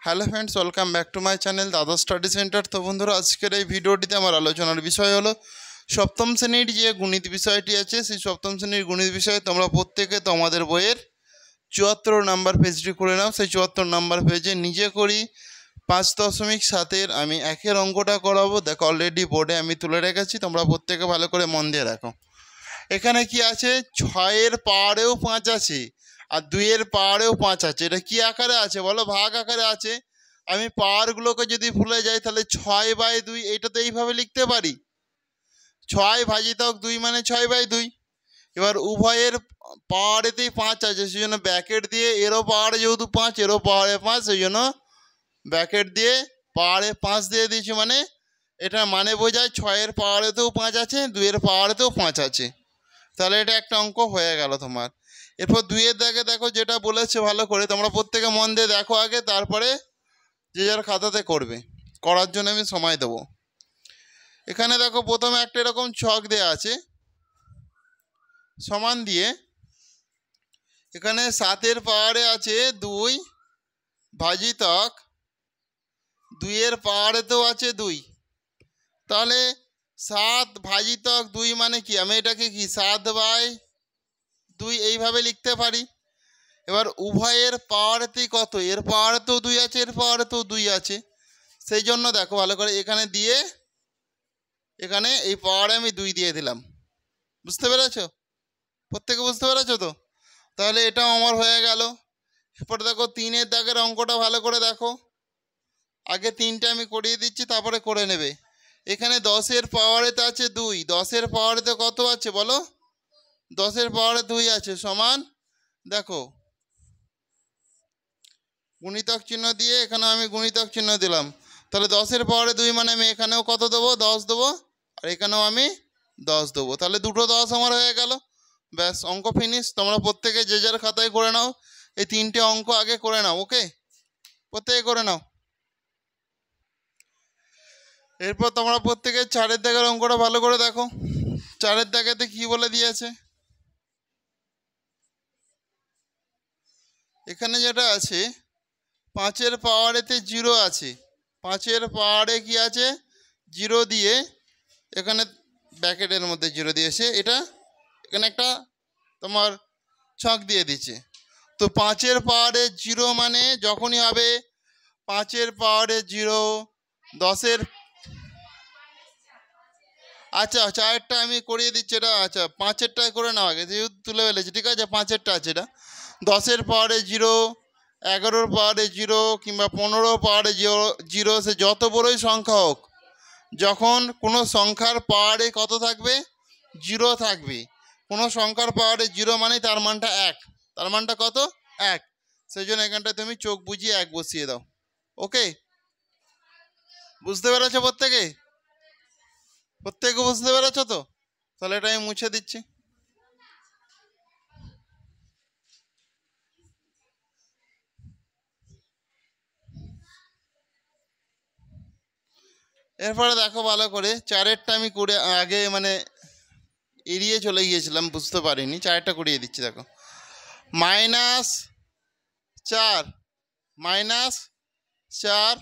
Hello friends, welcome back to my channel দাদা study centre. তো বন্ধুরা, আজকের এই ভিডিওটিতে আমার আলোচনার বিষয় হলো সপ্তম শ্রেণীর যে গণিত বিষয়টি আছে, সেই সপ্তম শ্রেণীর গণিত বিষয়ে তোমরা প্রত্যেকে তোমাদের বইয়ের 74 নাম্বার পেজটি করে নাও। সেই 74 নাম্বার পেজে নিজে করি 5.7 আমি একের অঙ্কটা করাবো। দেখো, অলরেডি বোর্ডে আমি তুলে রেখেছি, তোমরা প্রত্যেকে ভালো করে মন দিয়ে রাখো। এখানে কি আছে? 6-এর পাওয়ারেও 5 আছে আর 2-এর পাওয়ারেও 5 আছে। এটা কি আকারে আছে বলো? ভাগ আকারে আছে। আমি পাওয়ারগুলোকে যদি ভুলে যাই তাহলে 6/2 এটা তো এইভাবে লিখতে পারি, 6 × 2 মানে 6/2। এবার উভয়ের পাওয়ারেতেই 5 আছে, সেই জন্য ব্র্যাকেট দিয়ে এরও পাওয়ারে যেহেতু 5, এরও পাওয়ারে 5, সেই জন্য ব্র্যাকেট দিয়ে পাওয়ারে 5 দিয়ে দিয়েছি। মানে এটা মানে বোঝায় 6-এর পাওয়ারেতেও 5 আছে, 2-এর পাওয়ারেতেও 5 আছে। তাহলে এটা একটা অঙ্ক হয়ে গেল তোমার। এরপর 2-এর দাগে দেখো যেটা বলেছে, ভালো করে তোমরা প্রত্যেকে মন দিয়ে দেখো আগে, তারপরে যে যার খাতাতে করবে। করার জন্য আমি সময় দেবো। এখানে দেখো প্রথমে একটা এরকম ছক দেওয়া আছে সমান দিয়ে। এখানে 7-এর পাওয়ারে আছে 2 ভাজিতক 2-এর পাওয়ারেতেও আছে 2। তাহলে 7 ভাজিতক 2 মানে কি? আমি এটাকে কি 7/2 এইভাবে লিখতে পারি। এবার উভয়ের পাওয়ারেতেই কত? এর পাওয়ারেতেও 2 আছে, এর পাওয়ারেতেও 2 আছে। সেই জন্য দেখো ভালো করে এখানে দিয়ে, এখানে এই পাওয়ারে আমি 2 দিয়ে দিলাম। বুঝতে পেরেছো? প্রত্যেকে বুঝতে পেরেছো তো? তাহলে এটাও আমার হয়ে গেল। এরপরে দেখো 3-এর দাগের অঙ্কটা ভালো করে দেখো। আগে 3টে আমি করিয়ে দিচ্ছি, তারপরে করে নেবে। এখানে 10-এর পাওয়ারেতে আছে 2, 10-এর পাওয়ারেতে কত আছে বলো? 10-এর পাওয়ারে 2 আছে, সমান দেখো গুণিতক চিহ্ন দিয়ে এখানে আমি গুণিতক চিহ্ন দিলাম। তাহলে 10-এর পাওয়ারে 2 মানে আমি এখানেও কত দেবো? 10 দেবো, আর এখানেও আমি 10 দেবো। তাহলে দুটো 10 আমার হয়ে গেল। ব্যাস, অঙ্ক ফিনিশ। তোমরা প্রত্যেকে যে যার খাতায় করে নাও। এই 3টে অঙ্ক আগে করে নাও। ওকে, প্রত্যেকে করে নাও। এরপর তোমরা প্রত্যেকে 4-এর দাগের অঙ্কটা ভালো করে দেখো। 4-এর দাগেতে কি বলে দিয়েছে? এখানে যেটা আছে 5-এর পাওয়ারেতে 0 আছে। 5-এর পাওয়ারে কি আছে? 0 দিয়ে এখানে ব্র্যাকেটের মধ্যে 0 দিয়েছে। এটা এখানে একটা তোমার ছক দিয়ে দিচ্ছে। তো 5-এর পাওয়ারে 0 মানে যখনই হবে 5-এর পাওয়ারে 0, 10-এর, আচ্ছা 4-এরটা আমি করিয়ে দিচ্ছি। এটা আচ্ছা 5-এরটাই করে নাও আগে, যেহেতু তুলে ফেলেছি। ঠিক আছে, 5-এরটা আছে এটা। 10-এর পাওয়ারে 0, 11-এর পাওয়ারে 0 কিংবা 15-এর পাওয়ারে 0, সে যত বড়ই সংখ্যা হোক, যখন কোনো সংখ্যার পাওয়ারে কত থাকবে? 0 থাকবে। কোনো সংখ্যার পাওয়ারে 0 মানে তার মানটা 1। তার মানটা কত? 1। সেই জন্য এখানটায় তুমি চোখ বুজিয়ে 1 বসিয়ে দাও। ওকে, বুঝতে পেরেছো প্রত্যেকে? প্রত্যেকে বুঝতে পেরেছো তো? তাহলে এটা আমি মুছে দিচ্ছি। এরপরে দেখো ভালো করে, 4-এরটা আমি করে আগে মানে এড়িয়ে চলে গিয়েছিলাম, বুঝতে পারিনি। 4-এরটা করিয়ে দিচ্ছি। দেখো -4 -4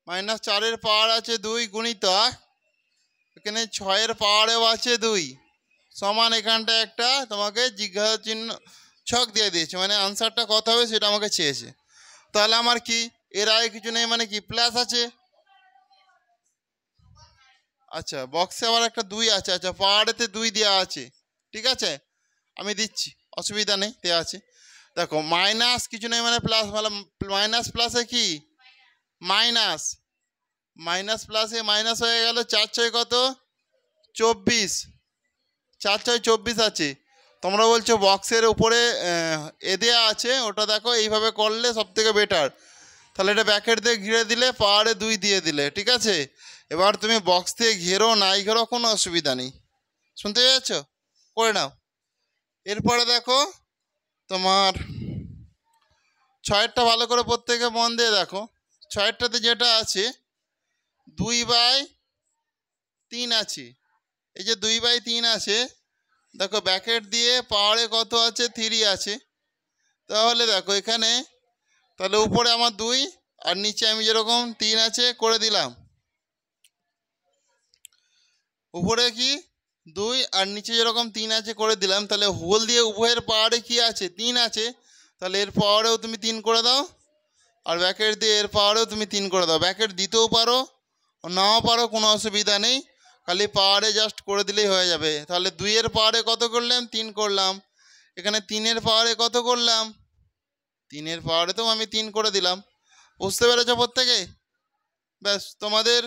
-4-এর পাওয়ার আছে 2 গুণিতক এখানে 6-এর পাওয়ারেও আছে 2 সমান এখানটা একটা তোমাকে জিজ্ঞাসা চিহ্ন ছক দিয়ে দিয়েছে, মানে আনসারটা কত হবে সেটা আমাকে চেয়েছে। তাহলে আমার কি এর আগে কিছু নেই, মানে কি প্লাস আছে। আচ্ছা, বক্সে আবার একটা 2 আছে। আচ্ছা, পাওয়ারেতে 2 দেওয়া আছে। ঠিক আছে, আমি দিচ্ছি, অসুবিধা নেই, দেওয়া আছে। দেখো মাইনাস কিছু নেই মানে প্লাস, মানে মাইনাস প্লাসে কি মাইনাস, মাইনাস প্লাসে মাইনাস হয়ে গেল। 4-6 কত? 24। 4-6 24 আছে। তোমরা বলছো বক্সের উপরে এ দেওয়া আছে, ওটা দেখো এইভাবে করলে সব থেকে বেটার। তাহলে এটা ব্র্যাকেট দিয়ে ঘিরে দিলে, পাওয়ারে 2 দিয়ে দিলে। ঠিক আছে, এবার তুমি বক্স দিয়ে ঘেরো নাই ঘেরো, কোনো অসুবিধা নেই। শুনতে পেয়েছ? করে নাও। এরপরে দেখো তোমার 6-এরটা ভালো করে প্রত্যেকে মন দিয়ে দেখো। 6-এরটাতে যেটা আছে 2/3 আছে। এই যে 2/3 আছে, দেখো ব্র্যাকেট দিয়ে পাওয়ারে কত আছে? 3 আছে। তাহলে দেখো এখানে, তাহলে উপরে আমার 2, আর নিচে আমি যেরকম 3 আছে করে দিলাম। উপরে কি 2 আর নিচে যেরকম 3 আছে করে দিলাম। তাহলে হোল দিয়ে উভয়ের পাহাড়ে কি আছে 3 আছে, তাহলে এর পাহাড়েও তুমি 3 করে দাও, আর ব্যাকেট দিয়ে এর পাহাড়েও তুমি 3 করে দাও। ব্যাকেট দিতেও পারো নাও পারো, কোনো অসুবিধা নেই, খালি পাহাড়ে জাস্ট করে দিলেই হয়ে যাবে। তাহলে 2 এর পাহাড়ে কত করলাম 3 করলাম, এখানে 3 এর পাহাড়ে কত করলাম 3 এর পাহাড়েতেও আমি 3 করে দিলাম। বুঝতে পেরেছো প্রত্যেকে? ব্যাস, তোমাদের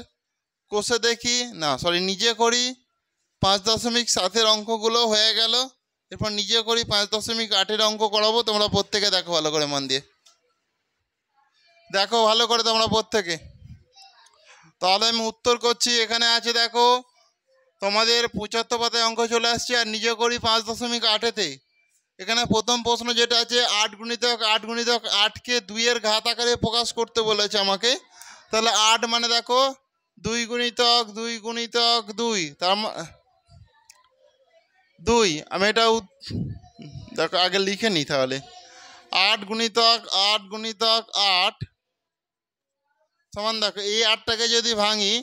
কোষে দেখি না, সরি নিজে করি 5.7 অঙ্কগুলো হয়ে গেল। এরপর নিজে করি 5.8 অঙ্ক করাবো, তোমরা প্রত্যেকে দেখো ভালো করে, মন দিয়ে দেখো ভালো করে তোমরা প্রত্যেকে। তাহলে আমি উত্তর করছি, এখানে আছে দেখো তোমাদের 75 পাতায় অঙ্ক চলে আসছে, আর নিজে করি 5.8-তে। এখানে প্রথম প্রশ্ন যেটা আছে 8 গুণিতক 8 গুণিতক 8কে 2 এর ঘাত আকারে প্রকাশ করতে বলেছে আমাকে। তাহলে 8 মানে দেখো 2 গুণিতক 2 গুণিতক 2, তার 2 আমি এটা দেখো আগে লিখে নিই। তাহলে 8 গুণিতক 8 গুণিতক 8 সমান দেখো এই 8টাকে যদি ভাঙি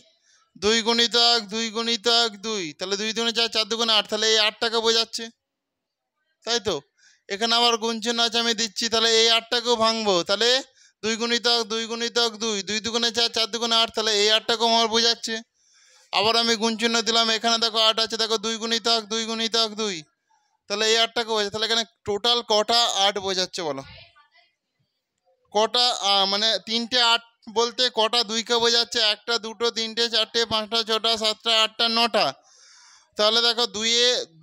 2 গুণিতক 2 গুণিতক 2, তাহলে 2 দুগুণে 4, 4 দুগুণে 8, তাহলে এই 8টাকে বোঝাচ্ছে, তাই তো? এখানে আবার গুণচিহ্ন আছে আমি দিচ্ছি, তাহলে এই 8টাকেও ভাঙবো, তাহলে 2 গুণিতক 2 গুণিতক 2, 2 দুগুণে 4, 4 দুগুণে 8, তাহলে এই 8টাকেও আমার বোঝাচ্ছে। আবার আমি গুণচিহ্ন দিলাম, এখানে দেখো 8 আছে, দেখো 2 গুণিতক 2 গুণিতক 2, তাহলে এই 8টাকে বোঝাচ্ছে। তাহলে এখানে টোটাল কটা 8 বোঝাচ্ছে বলো? কটা মানে 3টে 8 বলতে কটা 2কে বোঝাচ্ছে? 1টা 2টো 3টে 4টে 5টা 6টা 7টা 8টা 9টা। তাহলে দেখো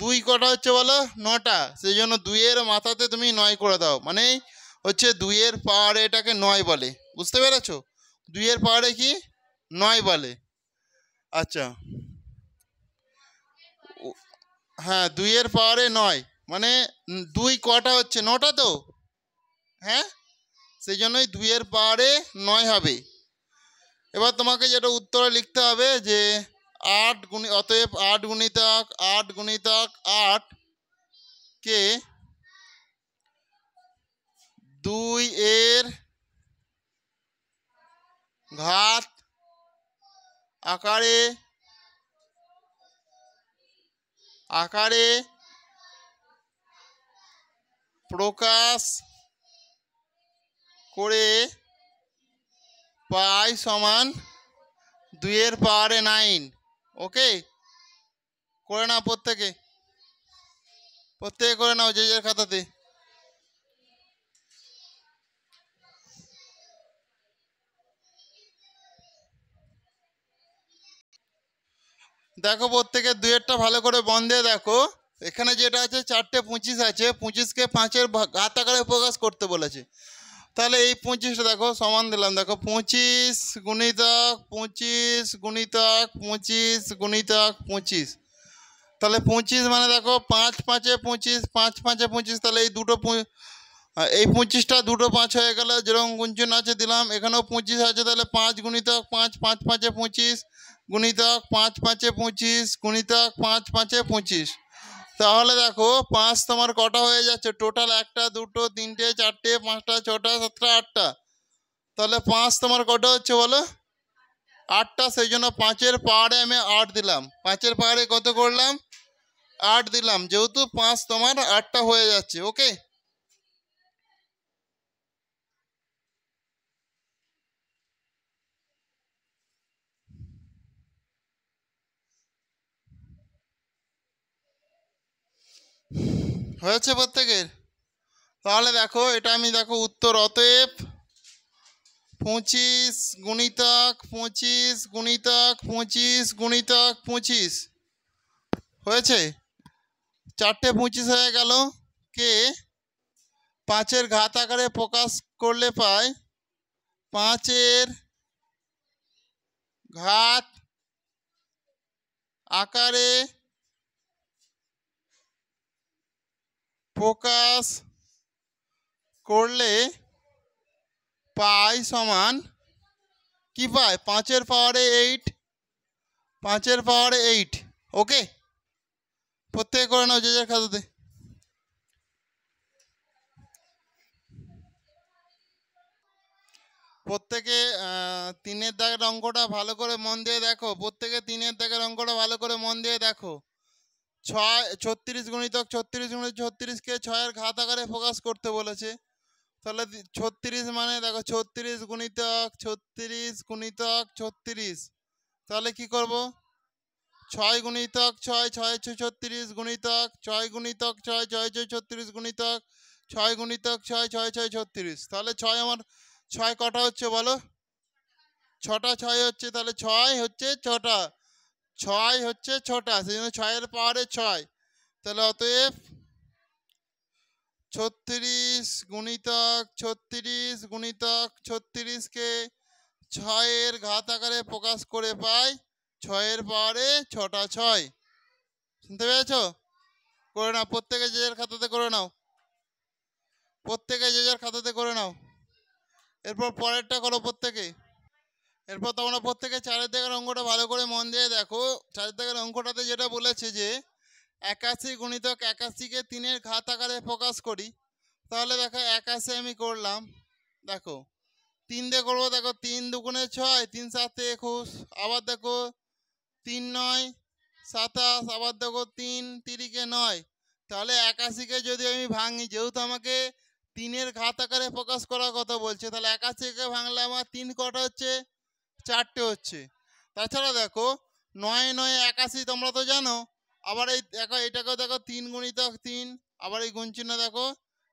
2 কটা হচ্ছে বলো? 9টা। সেই জন্য 2 এর মাথাতে তুমি 9 করে দাও, মানে হচ্ছে 2 এর পাওয়ারে এটাকে 9 বলে। বুঝতে পেরেছো? 2 এর পাওয়ারে কি 9 বলে। আচ্ছা, হ্যাঁ 2 এর পাওয়ারে 9 মানে 2 কটা হচ্ছে? 9টা তো, হ্যাঁ, সেই জন্যই 2 এর পাওয়ারে 9 হবে। এবার তোমাকে যেটা উত্তরে লিখতে হবে যে 8 অতএব 8 গুণিতক 8 গুণিতক 8 কে 2 এর ঘাত আকারে প্রকাশ করে পাই সমান 2 এর পাওয়ারে 9। ওকে, করে নাও প্রত্যেকে করে নাও যে যার খাতাতে। দেখো প্রত্যেকে 2 এরটা ভালো করে মন দিয়ে দেখো। এখানে যেটা আছে 4টে 25 আছে, 25কে 5-এর ঘাত আকারে প্রকাশ করতে বলেছে। তাহলে এই 25টা দেখো সমান দিলাম, দেখো 25 গুণিতক 25 গুণিতক 25 গুণিতক 25, তাহলে 25 মানে দেখো 5 5-এ 25, 5 5-এ 25, তাহলে এই দুটো এই 25টা দুটো 5 হয়ে গেল, যেরকম গুণচিহ্ন আছে দিলাম। এখানেও 25 আছে, তাহলে 5 গুণিতক 5, 5 5-এ 25 গুণিতক 5 5-এ 25 গুণিতক 5 5-এ 25। তাহলে দেখো 5 তোমার কটা হয়ে যাচ্ছে টোটাল? 1টা 2টো 3টে 4টে 5টা 6টা 7টা 8টা, তাহলে 5 তোমার কটা হচ্ছে বলো? 8টা। সেই জন্য 5-এর পাওয়ারে আমি 8 দিলাম। 5-এর পাওয়ারে কত করলাম? 8 দিলাম, যেহেতু 5 তোমার 8টা হয়ে যাচ্ছে। ওকে, হয়েছে প্রত্যেকের? তাহলে দেখো এটা আমি দেখো উত্তর, অতএব 25 গুণিতক 25 গুণিতক 25 গুণিতক 25 হয়েছে। 4টে 25 হয়ে গেল, কে 5-এর ঘাত আকারে প্রকাশ করলে পাই 5-এর ঘাত আকারে প্রকাশ করলে পাই সমান কি পাই? 5-এর পাওয়ারে 8, 5-এর পাওয়ারে 8। ওকে, প্রত্যেকে করে নাও যে যার খাতাতে। প্রত্যেকে তিনের দাগের অঙ্কটা ভালো করে মন দিয়ে দেখো, প্রত্যেকে তিনের দাগের অঙ্কটা ভালো করে মন দিয়ে দেখো। 36 গুণিতক 36 গুণিতক 36কে 6-এর ঘাত আকারে প্রকাশ করতে বলেছে। তাহলে 36 মানে দেখো 36 গুণিতক 36 গুণিতক 36, তাহলে কি করব? 6 গুণিতক 6 6 6 36 গুণিতক 6 গুণিতক 6 6 6 36 গুণিতক 6 গুণিতক 6 6 6 36, তাহলে 6 আমার 6 কটা হচ্ছে বলো? 6টা 6 হচ্ছে, তাহলে 6 হচ্ছে 6টা, 6 হচ্ছে 6টা, সেই জন্য 6-এর পাওয়ারে 6। তাহলে অতএব 36 গুণিতক 36 গুণিতক 36কে 6-এর ঘাত আকারে প্রকাশ করে পাই 6-এর পাওয়ারে 6টা 6। শুনতে পেয়েছো? করে নাও, প্রত্যেকে যে যার খাতাতে করে নাও, প্রত্যেকে যে যার খাতাতে করে নাও। এরপর পরেরটা করো প্রত্যেকে। এরপর তোমরা প্রত্যেকে 4-এর দাগের অঙ্কটা ভালো করে মন দিয়ে দেখো। 4-এর দাগের অঙ্কটাতে যেটা বলেছে যে 81 গুণিতক 81কে 3-এর ঘাত আকারে প্রকাশ করি। তাহলে দেখো 81 আমি করলাম, দেখো 3 দিয়ে করবো, দেখো 3 দুগুণে 6, 3 7 21, আবার দেখো 3 9 27, আবার দেখো 3 3-কে 9। তাহলে 81কে যদি আমি ভাঙি, যেহেতু আমাকে 3-এর ঘাত আকারে প্রকাশ করার কথা বলছে, তাহলে 81কে ভাঙলে আমার 3 কটা হচ্ছে? 4টে হচ্ছে। তাছাড়া দেখো 9 9 81 তোমরা তো জানো। আবার এই দেখো এটাকেও দেখো 3 গুণিতক 3, আবার এই গুণ চিহ্ন দেখো,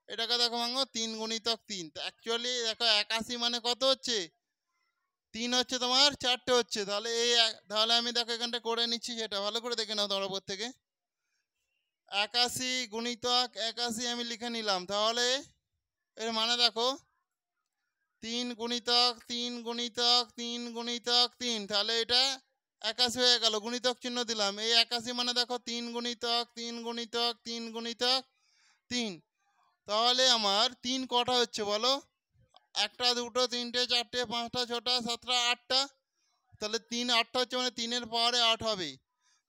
এটাকে দেখো ভাঙো 3 গুণিতক 3। তো অ্যাকচুয়ালি দেখো 81 মানে কত হচ্ছে? 3 হচ্ছে তোমার 4টে হচ্ছে। তাহলে তাহলে আমি দেখো এখানটা করে নিচ্ছি, সেটা ভালো করে দেখে নাও তোমরা প্রত্যেকে। 81 গুণিতক 81 আমি লিখে নিলাম। তাহলে এর মানে দেখো 3 গুণিতক 3 গুণিতক 3 গুণিতক 3, তাহলে এটা 81 হয়ে গেল, গুণিতক চিহ্ন দিলাম। এই 81 মানে দেখো 3 গুণিতক 3 গুণিতক 3 গুণিতক 3। তাহলে আমার 3 কটা হচ্ছে বলো? 1টা 2টো 3টে 4টে 5টা 6টা 7টা 8টা। তাহলে 3 8টা হচ্ছে, মানে 3-এর পাওয়ারে 8 হবে।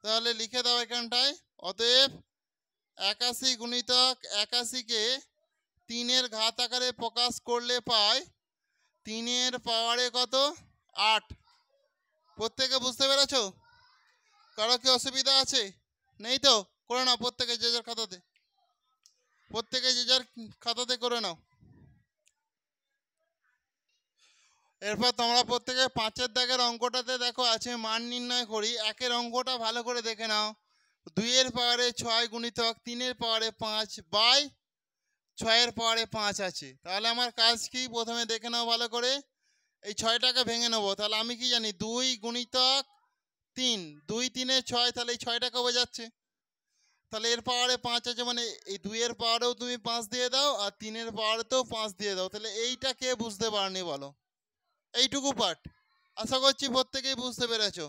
তাহলে লিখে দাও এখানটায়। অতএব 81 গুণিতক 81কে 3-এর ঘাত আকারে প্রকাশ করলে পাই 3-এর পাওয়ারে কত? 8। প্রত্যেকে বুঝতে পেরেছো? কারো কি অসুবিধা আছে? নেই তো? করে নাও প্রত্যেকে যে যার খাতাতে, প্রত্যেকে যে যার খাতাতে করে নাও। এরপর তোমরা প্রত্যেকে 5-এর দাগের অঙ্কটাতে দেখো আছে মান নির্ণয় করি। 1-এর অঙ্কটা ভালো করে দেখে নাও। 2-এর পাওয়ারে 6 গুণিতক 3-এর পাওয়ারে 5 বাই 6-এর পাওয়ারে 5 আছে। তাহলে আমার কাজ কি? প্রথমে দেখে নাও ভালো করে, এই 6টাকে ভেঙে নেবো। তাহলে আমি কি জানি? 2 গুণিতক 3, 2 3-এ 6, তাহলে এই 6টাকে বোঝাচ্ছে। তাহলে এর পাওয়ারে 5 আছে, মানে এই 2-এর পাওয়ারেও তুমি 5 দিয়ে দাও, আর 3-এর পাওয়ারেতেও 5 দিয়ে দাও। তাহলে এইটা কে বুঝতে পারনি বলো? এইটুকু পার্ট আশা করছি প্রত্যেকেই বুঝতে পেরেছো।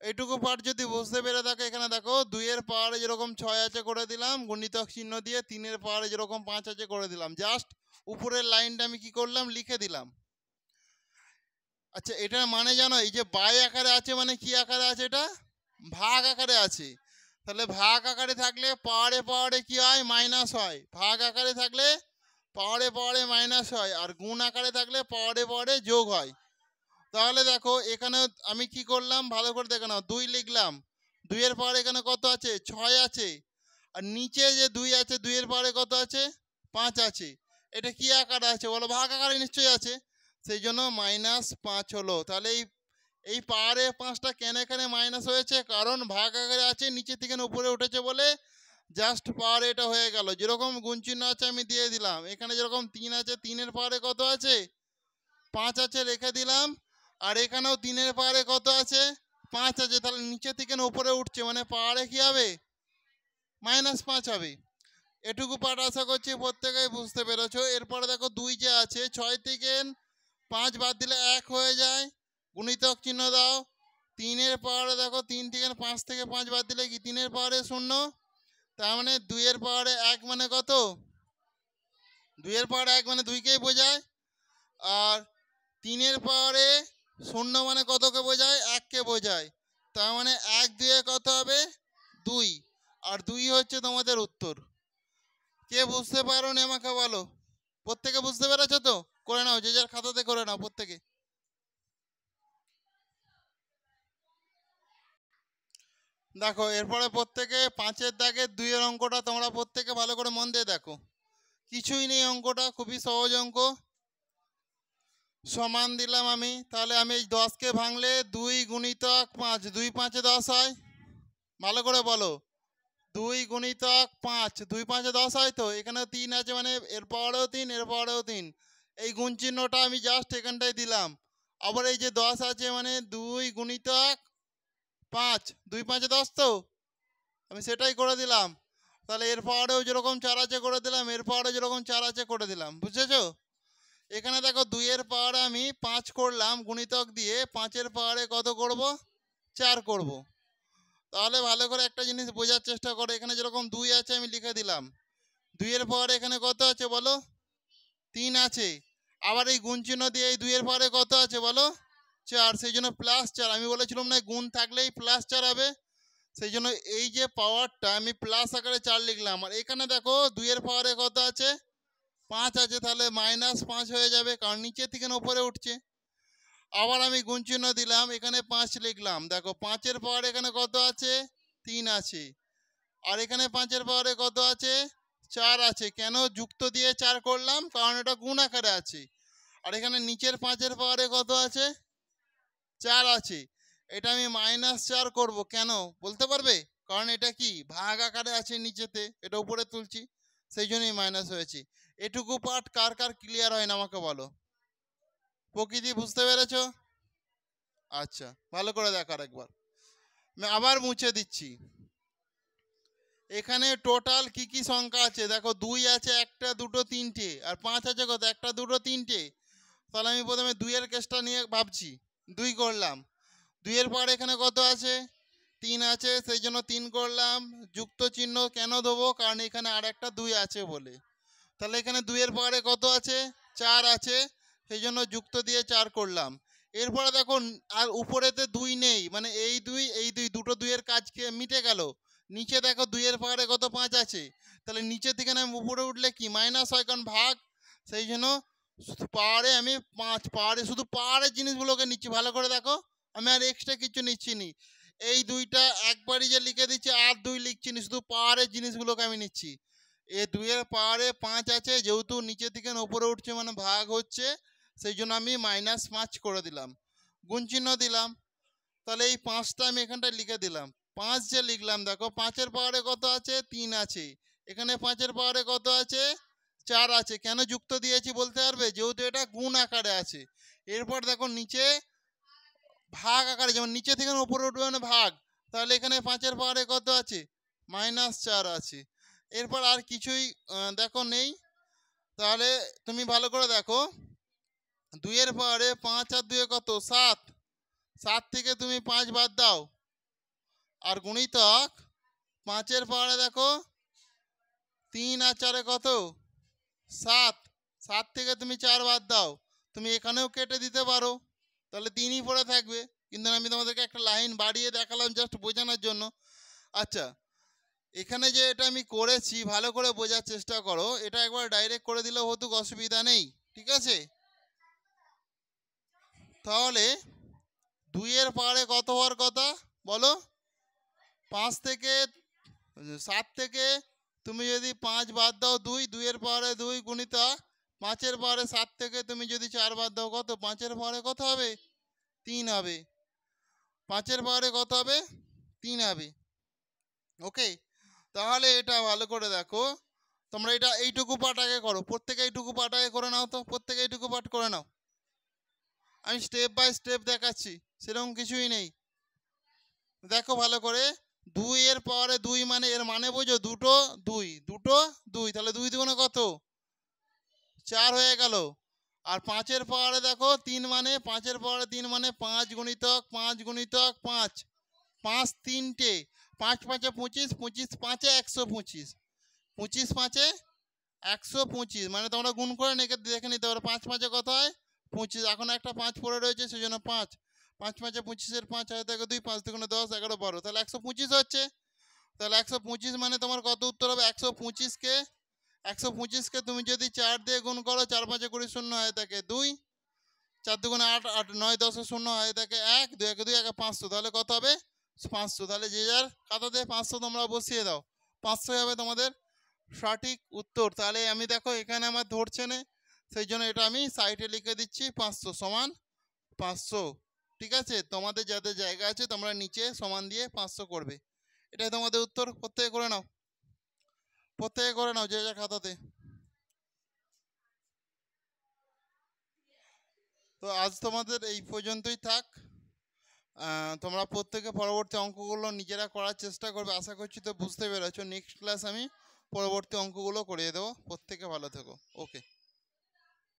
এইটুকু পার্ট যদি বুঝতে পেরে থাকো, এখানে দেখো 2-এর পাওয়ারে যেরকম 6 আছে করে দিলাম গুণিতক চিহ্ন দিয়ে, 3-এর পাওয়ারে যেরকম 5 আছে করে দিলাম। জাস্ট উপরের লাইনটা আমি কি করলাম? লিখে দিলাম। আচ্ছা, এটার মানে জানো? এই যে বাই আকারে আছে মানে কি আকারে আছে? এটা ভাগ আকারে আছে। তাহলে ভাগ আকারে থাকলে পাওয়ারে পাওয়ারে কি হয়? মাইনাস হয়। ভাগ আকারে থাকলে পাওয়ারে পাওয়ারে মাইনাস হয়, আর গুণ আকারে থাকলে পাওয়ারে পাওয়ারে যোগ হয়। তাহলে দেখো এখানে আমি কি করলাম ভালো করে দেখে নাও। 2 লিখলাম, 2-এর পাওয়ারে এখানে কত আছে? 6 আছে। আর নিচে যে 2 আছে, 2-এর পাওয়ারে কত আছে? 5 আছে। এটা কি আকারে আছে বলো? ভাগ আকারে নিশ্চয়ই আছে, সেই জন্য -5 হলো। তাহলে এই পাওয়ারে 5টা কেন এখানে মাইনাস হয়েছে? কারণ ভাগ আকারে আছে, নিচে থেকে উপরে উঠেছে বলে জাস্ট পাওয়ার এটা হয়ে গেল। যেরকম গুণ চিহ্ন আছে আমি দিয়ে দিলাম। এখানে যেরকম 3 আছে, 3-এর পাওয়ারে কত আছে? 5 আছে, রেখে দিলাম। আর এখানেও 3-এর পাওয়ারে কত আছে? 5 আছে। তাহলে নিচে থেকে উপরে উঠছে, মানে পাওয়ারে কি হবে? -5 হবে। এটুকু পার্ট আশা করছি প্রত্যেকেই বুঝতে পেরেছো। এরপরে দেখো 2 যে আছে, 6 থেকে 5 বাদ দিলে 1 হয়ে যায়, গুণিতক চিহ্ন দাও। 3-এর পাওয়ারে দেখো 3 থেকে 5 থেকে 5 বাদ দিলে কি? 3-এর পাওয়ারে 0। তার মানে 2-এর পাওয়ারে 1 মানে কত? 2-এর পাওয়ারে 1 মানে 2কেই বোঝায়। আর 3-এর পাওয়ারে 0 মানে কতকে বোঝায়? 1কে বোঝায়। তার মানে 1 2 কত হবে? 2। আর 2 হচ্ছে তোমাদের উত্তর। কে বুঝতে পারোনি আমাকে বলো? প্রত্যেকে বুঝতে পেরেছো তো? করে নাও, যে যার খাতাতে করে নাও প্রত্যেকে। দেখো এরপরে প্রত্যেকে 5-এর দাগের 2-এর অঙ্কটা তোমরা প্রত্যেকে ভালো করে মন দিয়ে দেখো। কিছুই নেই, অঙ্কটা খুবই সহজ অঙ্ক। সমান দিলাম আমি, তাহলে আমি এই 10কে ভাঙলে 2 গুণিতক 5, 2 5-এ 10 হয়। ভালো করে বলো, 2 গুণিতক 5, 2 5-এ 10 হয় তো। এখানে 3 আছে, মানে এর পাওয়ারেও 3, এর পাওয়ারেও 3। এই গুণ চিহ্নটা আমি জাস্ট এখানটায় দিলাম। আবার এই যে 10 আছে, মানে 2 গুণিতক 5, 2 5-এ 10 তো, আমি সেটাই করে দিলাম। তাহলে এর পাওয়ারেও যেরকম 4 আছে করে দিলাম, এর পাওয়ারে যেরকম 4 আছে করে দিলাম। বুঝেছো? এখানে দেখো 2-এর পাওয়ারে আমি 5 করলাম গুণিতক দিয়ে, 5-এর পাওয়ারে কত করব? 4 করব। তাহলে ভালো করে একটা জিনিস বোঝার চেষ্টা করো। এখানে যেরকম 2 আছে আমি লিখে দিলাম, 2-এর পাওয়ারে এখানে কত আছে বলো? 3 আছে। আবার এই গুণ চিহ্ন দিয়ে এই 2-এর পাওয়ারে কত আছে বলো? 4। সেই জন্য +4। আমি বলেছিলাম না গুণ থাকলেই +4 হবে। সেই জন্য এই যে পাওয়ারটা আমি প্লাস আকারে 4 লিখলাম। আর এখানে দেখো 2-এর পাওয়ারে কত আছে? 5 আছে। তাহলে -5 হয়ে যাবে, কারণ নিচে থেকে উপরে উঠছে। আবার আমি গুণ চিহ্ন দিলাম, এখানে 5 লিখলাম। দেখো 5-এর পাওয়ারে এখানে কত আছে? 3 আছে। আর এখানে 5-এর পাওয়ারে কত আছে? 4 আছে। কেন যুক্ত দিয়ে 4 করলাম? কারণ এটা গুণ আকারে আছে। আর এখানে নিচের 5-এর পাওয়ারে কত আছে? 4 আছে। এটা আমি -4 করব। কেন বলতে পারবে? কারণ এটা কি ভাগ আকারে আছে নিচেতে, এটা উপরে তুলছি, সেই জন্যই মাইনাস হয়েছে। এটুকু পার্ট কার কার ক্লিয়ার হয় না আমাকে বলো। প্রকৃতি বুঝতে পেরেছো? আচ্ছা, ভালো করে দেখো আরেকবার। আমি আবার মুছে দিচ্ছি। এখানে টোটাল কি কি সংখ্যা আছে দেখো, 2 আছে, 1টা 2টো 3টে, আর 5 আছে কত? 1টা 2টো 3টে। তাহলে আমি প্রথমে 2-এর কেসটা নিয়ে ভাবছি। 2 করলাম, 2-এর পর এখানে কত আছে? 3 আছে, সেই জন্য 3 করলাম। যুক্ত চিহ্ন কেন দেবো? কারণ এখানে আর একটা 2 আছে বলে। তাহলে এখানে 2-এর পরে কত আছে? 4 আছে, সেই জন্য যুক্ত দিয়ে 4 করলাম। এরপরে দেখো আর উপরেতে 2 নেই, মানে এই 2 এই 2, দুটো 2-এর কাজ মিটে গেল। নিচে দেখো 2-এর পাহাড়ে কত? 5 আছে। তাহলে নিচে থেকে না উপরে উঠলে কি মাইনাস হয়, কারণ ভাগ। সেই জন্য পাহাড়ে আমি 5, পাহাড়ে শুধু পাহাড়ের জিনিসগুলোকে নিচ্ছি। ভালো করে দেখো, আমি আর এক্সট্রা কিছু নিচ্ছি নি। এই 2টা একবারই যে লিখে দিচ্ছি, আর 2 লিখছি না, শুধু পাহাড়ের জিনিসগুলোকে আমি নিচ্ছি। এই 2-এর পাহাড়ে 5 আছে, যেহেতু নিচে থেকে উপরে উঠছে মানে ভাগ হচ্ছে, সেই জন্য আমি -5 করে দিলাম, গুণ চিহ্ন দিলাম। তাহলে এই 5টা আমি এখানটায় লিখে দিলাম। 5 যে লিখলাম, দেখো 5-এর পাওয়ারে কত আছে? 3 আছে। এখানে 5-এর পাওয়ারে কত আছে? 4 আছে। কেন যুক্ত দিয়েছি বলতে পারবে? যেহেতু এটা গুণ আকারে আছে। এরপর দেখো নিচে ভাগ আকারে, যেমন নিচে থেকে উপরে উঠবে মানে ভাগ। তাহলে এখানে 5-এর পাওয়ারে কত আছে? -4 আছে। এরপর আর কিছুই দেখো নেই। তাহলে তুমি ভালো করে দেখো, 2-এর পাওয়ারে 5 আর 2 কত? 7। 7 থেকে তুমি 5 বাদ দাও, আর গুণিতক 5-এর পাওয়ারে দেখো 3 আর 4 কত? 7। 7 থেকে তুমি 4 বাদ দাও, তুমি এখানেও কেটে দিতে পারো, তাহলে 3ই পড়ে থাকবে। কিন্তু আমি তোমাদেরকে একটা লাইন বাড়িয়ে দেখালাম জাস্ট বোঝানোর জন্য। আচ্ছা, এখানে যে এটা আমি করেছি ভালো করে বোঝার চেষ্টা করো। এটা একবার ডাইরেক্ট করে দিলেও হতো, অসুবিধা নেই, ঠিক আছে? তাহলে 2-এর পাওয়ারে কত হওয়ার কথা বলো? 5 থেকে 7 থেকে তুমি যদি 5 বাদ দাও 2, 2-এর পাওয়ারে 2 গুণিতক 5-এর পাওয়ারে 7 থেকে তুমি যদি 4 বাদ দাও কত? 5-এর পাওয়ারে কত হবে? 3 হবে। 5-এর পাওয়ারে কত হবে? 3 হবে। ওকে, তাহলে এটা ভালো করে দেখো। তোমরা এটা এইটুকু পার্ট আগে করো, প্রত্যেকে এইটুকু পার্ট আগে করে নাও তো, প্রত্যেকে এইটুকু পার্ট করে নাও। আমি স্টেপ বাই স্টেপ দেখাচ্ছি, সেরকম কিছুই নেই। দেখো ভালো করে, 2-এর পাওয়ারে 2 মানে এর মানে বোঝো? দুটো 2, দুটো 2, তাহলে 2 দুগুণে কত? 4 হয়ে গেল। আর 5-এর পাওয়ারে দেখো 3 মানে 5-এর পাওয়ারে 3 মানে 5 গুণিতক 5 গুণিতক 5, 5 3টে, 5 5-এ 25, 25 5-এ 125, 25 5-এ 125, মানে তোমরা গুণ করে দেখে নিতে পারো 5 5-এ কত হয়? 25। এখন একটা 5 পড়ে রয়েছে, সেই জন্য 5 5 5-এ 25-এর 5 হয় দেখো 2, 5 2 10 11 12, তাহলে 125 হচ্ছে। তাহলে 125 মানে তোমার কত উত্তর হবে? 125কে 125কে তুমি যদি 4 দিয়ে গুণ করো, 4 5 20 শূন্য হয়ে থাকে 2, 4 দুগুণে 8, 8 9 10 শূন্য হয়ে থাকে 1, 2 1 2 1 500, তাহলে কত হবে 500। তাহলে যে যার খাতাতে 500 তোমরা বসিয়ে দাও, 500 হবে তোমাদের সঠিক উত্তর। তাহলে আমি দেখো এখানে আমার ধরছে না, সেই জন্য এটা আমি সাইডে লিখে দিচ্ছি 500 সমান 500। ঠিক আছে, তোমাদের যাদের জায়গা আছে তোমরা নিচে সমান দিয়ে 500 করবে। এটাই তোমাদের উত্তর। প্রত্যেকে করে নাও, প্রত্যেকে করে নাও যে যা খাতাতে। তো আজ তোমাদের এই পর্যন্তই থাক। তোমরা প্রত্যেকে পরবর্তী অঙ্কগুলো নিজেরা করার চেষ্টা করবে, আশা করছি তো বুঝতে পেরেছো। নেক্সট ক্লাস আমি পরবর্তী অঙ্কগুলো করিয়ে দেবো। প্রত্যেকে ভালো থেকো। ওকে।